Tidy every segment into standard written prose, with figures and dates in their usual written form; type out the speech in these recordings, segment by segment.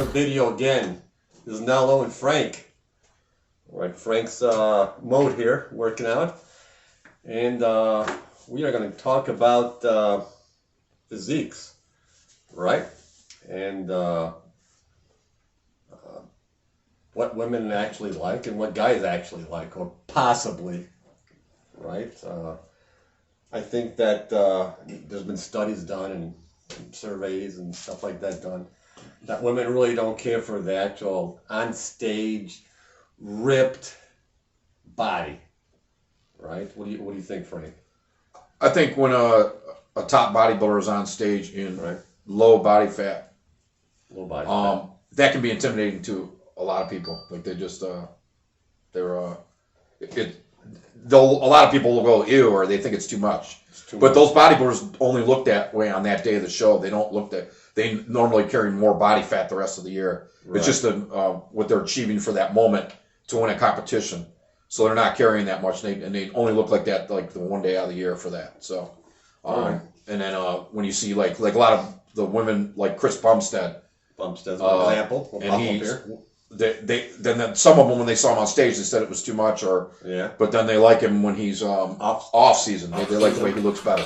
another video again. This is Nello and Frank. All right, Frank's mode here, working out. And we are going to talk about physiques, right? And what women actually like and what guys actually like, or possibly, right? I think that there's been studies done and surveys and stuff like that done that women really don't care for the actual on-stage ripped body, right? What do you think, Frank? I think when a top bodybuilder is on stage in low body fat, that can be intimidating to a lot of people. Like they just a lot of people will go ew, or they think it's too much. But those bodybuilders only look that way on that day of the show. They don't look that. They normally carry more body fat the rest of the year. Right. It's just what they're achieving for that moment to win a competition. So they're not carrying that much, and they only look like that like the one day out of the year for that. So, and then when you see like a lot of the women like Chris Bumstead's an example, and then some of them when they saw him on stage they said it was too much, but then they like him when he's off season. They like the way he looks better.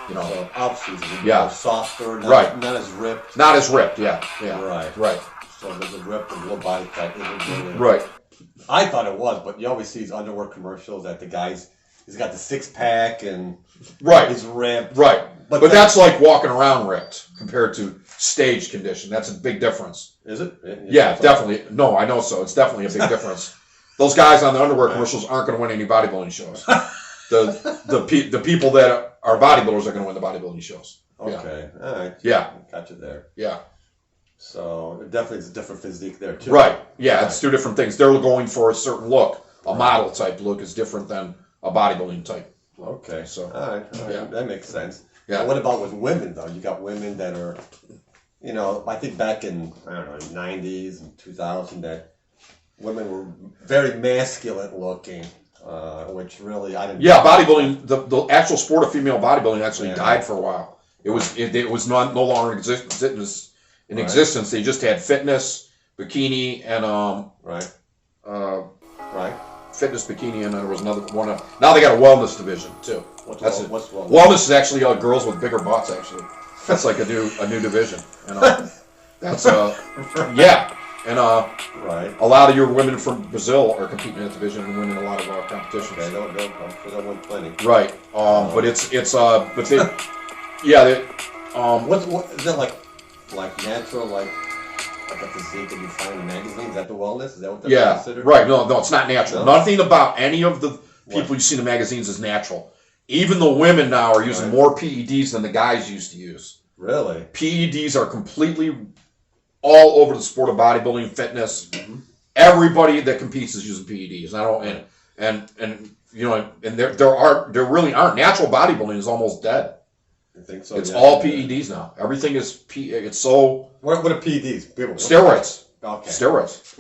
So off season, softer, not as ripped. Not as ripped, yeah. Right. So there's a ripped and low body fat. Right. I thought it was, but you always see these underwear commercials that the guy's he's got the six pack and he's ripped. Right. But that's like walking around ripped compared to stage condition. That's a big difference. Is it? Yeah, definitely. No, I know so. It's definitely a big difference. Those guys on the underwear commercials aren't going to win any bodybuilding shows. The people that are bodybuilders are going to win the bodybuilding shows. Okay. All right. Yeah. Got you there. Yeah. So it definitely is a different physique there too. Right. Yeah, it's two different things. They're going for a certain look. A model type look is different than a bodybuilding type. Okay. So. All right. Yeah. That makes sense. Yeah. Now, what about with women though? You got women that are, I think back in '90s and 2000 that women were very masculine looking. Which really I didn't. Yeah, bodybuilding. The actual sport of female bodybuilding actually died for a while. It was no longer in existence. They just had fitness, bikini, and fitness, bikini, and there was another one. Now they got a wellness division too. What's wellness? Wellness is actually girls with bigger butts. Actually, that's like a new division. And that's And a lot of your women from Brazil are competing in that division and winning a lot of our competitions. Okay, they'll win plenty. Right. But they what is that like natural like a physique that you find in magazines? Is that the wellness? Is that what they're considered? Right. No, it's not natural. No? Nothing about any of the people you see in the magazines is natural. Even the women now are using more PEDs than the guys used to use. Really? PEDs are completely all over the sport of bodybuilding, fitness. Mm-hmm. Everybody that competes is using PEDs. There really aren't. Natural bodybuilding is almost dead. I think so. It's all PEDs now. Everything is It's so. What are PEDs? Steroids. Okay. Steroids.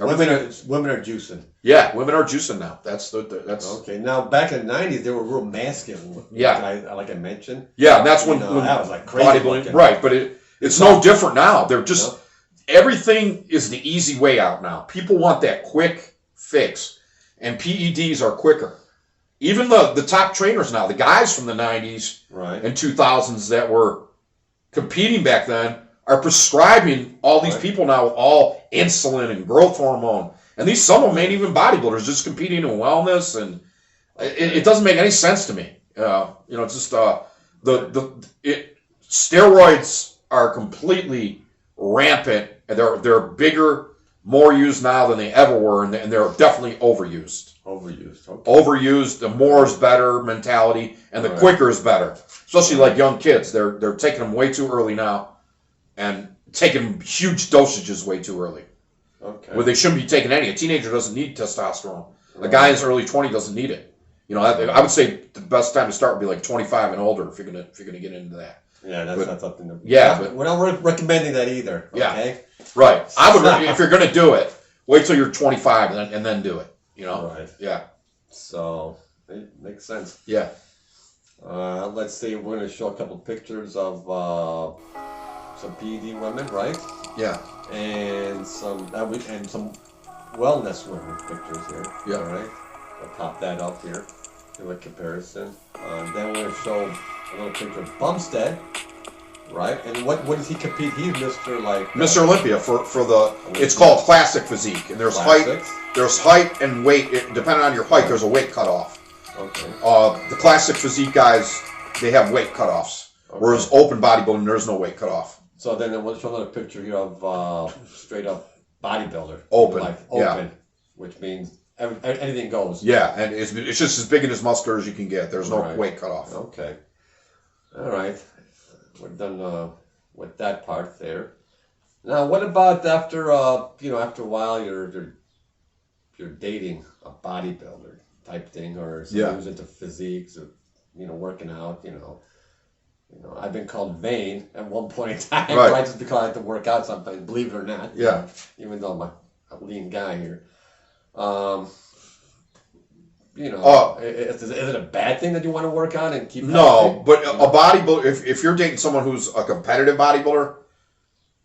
Women are juicing. Yeah, women are juicing now. That's okay. Now back in the '90s, they were real masculine. Yeah. Like I mentioned. Yeah, and that's when that was like crazy bodybuilding. looking. Right, but it's no different now. They're just. Everything is the easy way out now. People want that quick fix, and PEDs are quicker. Even the top trainers now, the guys from the 90s and 2000s that were competing back then, are prescribing all these people now with all insulin and growth hormone. And some of them ain't even bodybuilders, just competing in wellness, and it doesn't make any sense to me. It's just steroids are completely rampant. They're bigger, more used now than they ever were, and they're definitely overused. Overused. Okay. Overused. The more is better mentality, and the quicker is better. Especially like young kids, they're taking them way too early now, and taking huge dosages way too early. Okay. Where they shouldn't be taking any. A teenager doesn't need testosterone. A guy in his early 20s doesn't need it. I would say the best time to start would be like 25 and older if you're gonna get into that. Yeah, that's not something to... Yeah, but... We're not recommending that either, okay? Yeah, right. I would, if you're going to do it, wait till you're 25 and then do it, Right. Yeah. So, it makes sense. Yeah. Let's see, we're going to show a couple pictures of some PED women, right? Yeah. and some wellness women pictures here. Yeah. All right. I'll pop that up here. Do a comparison. Then we're going to show another picture of Bumstead. Right. And what does he compete? He's Mr. like Mr. Olympia for the. It's called classic physique, and there's classics. height and weight. Depending on your height, there's a weight cutoff. Okay. The classic physique guys, they have weight cutoffs, whereas open bodybuilding, there's no weight cutoff. So then we'll show another picture here of straight up bodybuilder. Open. Like open, which means anything goes. Yeah, and it's just as big and as muscular as you can get. There's no Right. weight cutoff. Okay. All right. We're done with that part there. Now, what about after after a while you're dating a bodybuilder type thing, or someone who's into physiques, or working out, I've been called vain at one point in time, Right. right? Just because I like to work out sometimes, believe it or not. Yeah. Even though I'm a lean guy here. Is it a bad thing that you want to work on and keep No, healthy? but a bodybuilder, if you're dating someone who's a competitive bodybuilder,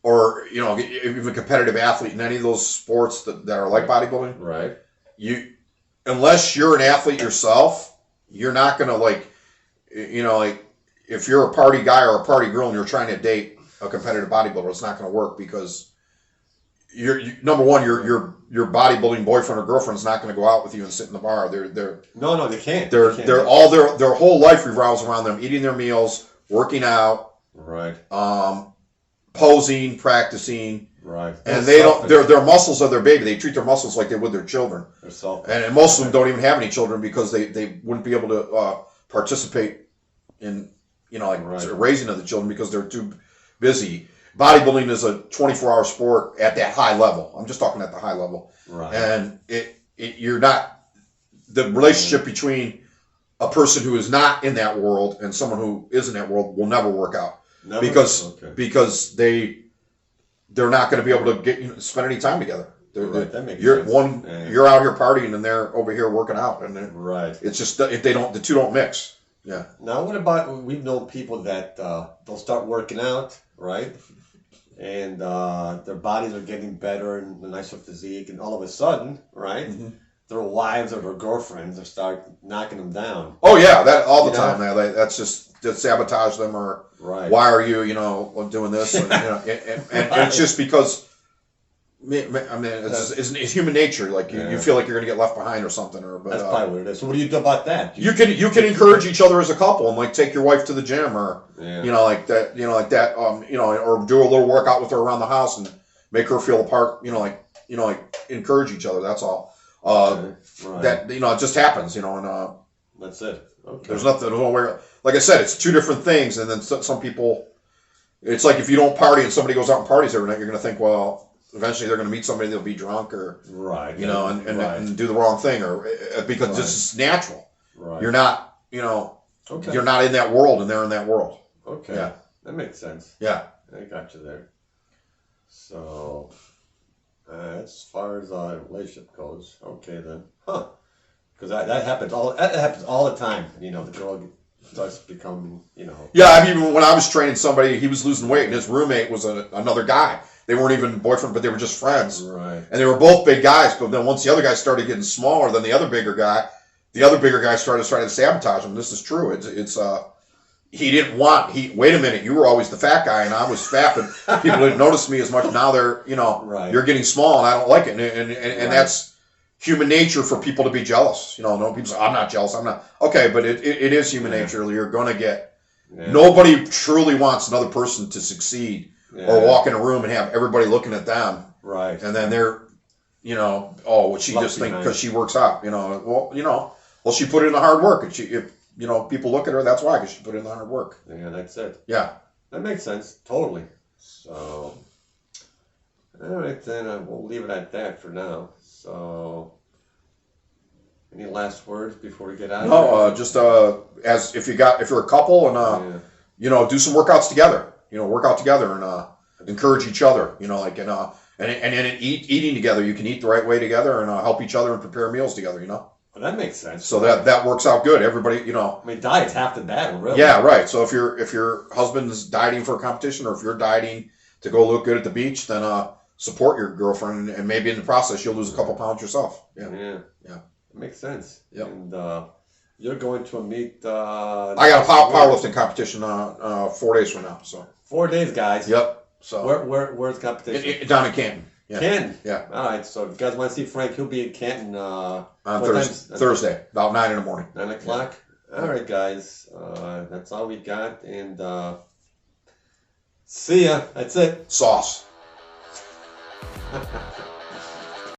or even a competitive athlete in any of those sports that are like bodybuilding, Right. Unless you're an athlete yourself, you're not gonna if you're a party guy or a party girl and you're trying to date a competitive bodybuilder, it's not gonna work because number one, your bodybuilding boyfriend or girlfriend is not going to go out with you and sit in the bar. No, they can't. They're all their whole life revolves around them eating their meals, working out, right, posing, practicing, right, and they don't. Their muscles are their baby. They treat their muscles like they would their children. They're selfish. And most of them don't even have any children because they wouldn't be able to participate in raising of the children because they're too busy. Bodybuilding is a 24-hour sport at that high level. I'm just talking at the high level. Right. And you're not, the relationship between a person who is not in that world and someone who is in that world will never work out. Never? Because they're not going to be able to spend any time together. Right, that makes you're sense. You're out here partying and they're over here working out, and right. It's just if the two don't mix. Yeah. Now, what about we've known people that they'll start working out, right? And their bodies are getting better and a nicer physique, and all of a sudden, right, their wives or their girlfriends are start knocking them down. Oh yeah, that all the time. Now that's just to sabotage them, or why are you doing this? And, and it's just because. I mean, it's human nature. Like you feel like you're going to get left behind or something, that's probably what it is. So what do you do about that? You can encourage each other as a couple and take your wife to the gym or like that, or do a little workout with her around the house and make her feel a part. Encourage each other. That's all. That it just happens. And that's it. Okay. There's nothing. Like I said, it's two different things. And then some people, it's like if you don't party and somebody goes out and parties every night, you're going to think, well. Eventually, they're going to meet somebody. They'll be drunk, or and do the wrong thing, or because this is natural. Right. You're not, you're not in that world, and they're in that world. Okay. Yeah. That makes sense. Yeah. I got you there. So, as far as our relationship goes, okay then, because that happens all the time. The girl starts becoming, Yeah, I mean, when I was training somebody, he was losing weight, and his roommate was another guy. They weren't even boyfriend, but they were just friends. Right. And they were both big guys. But then once the other guy started getting smaller than the other bigger guy started trying to sabotage him. This is true. He didn't want. Wait a minute. You were always the fat guy, and I was fat, but people didn't notice me as much. Now they're you're getting small, and I don't like it. And that's human nature for people to be jealous. No people say I'm not jealous. I'm not okay, but it is human nature. You're gonna get. Nobody truly wants another person to succeed. Or walk in a room and have everybody looking at them. Right. And then they're, what she just think because she works out. Well, she put in the hard work. And if people look at her, that's why, because she put in the hard work. Yeah, that's it. Yeah. That makes sense. Totally. So, all right, then we'll leave it at that for now. So, any last words before we get out of here? No, just as if you're a couple and, do some workouts together. Work out together and encourage each other. And eating together. You can eat the right way together and help each other and prepare meals together. Well, that makes sense. So that works out good. Everybody, I mean, diet's half the battle, really. Yeah, right. So if your husband's dieting for a competition, or if you're dieting to go look good at the beach, then support your girlfriend, and maybe in the process you'll lose a couple pounds yourself. Yeah. It makes sense. Yep. And you're going to a meet. I got a powerlifting competition 4 days from now. So 4 days, guys. Yep. So where's the competition? down in Canton. Yeah. Canton. Yeah. All right. So if you guys want to see Frank, he'll be in Canton on Thursday, about 9 in the morning. 9 o'clock. Yeah. All right, guys. That's all we got. And see ya. That's it. Sauce.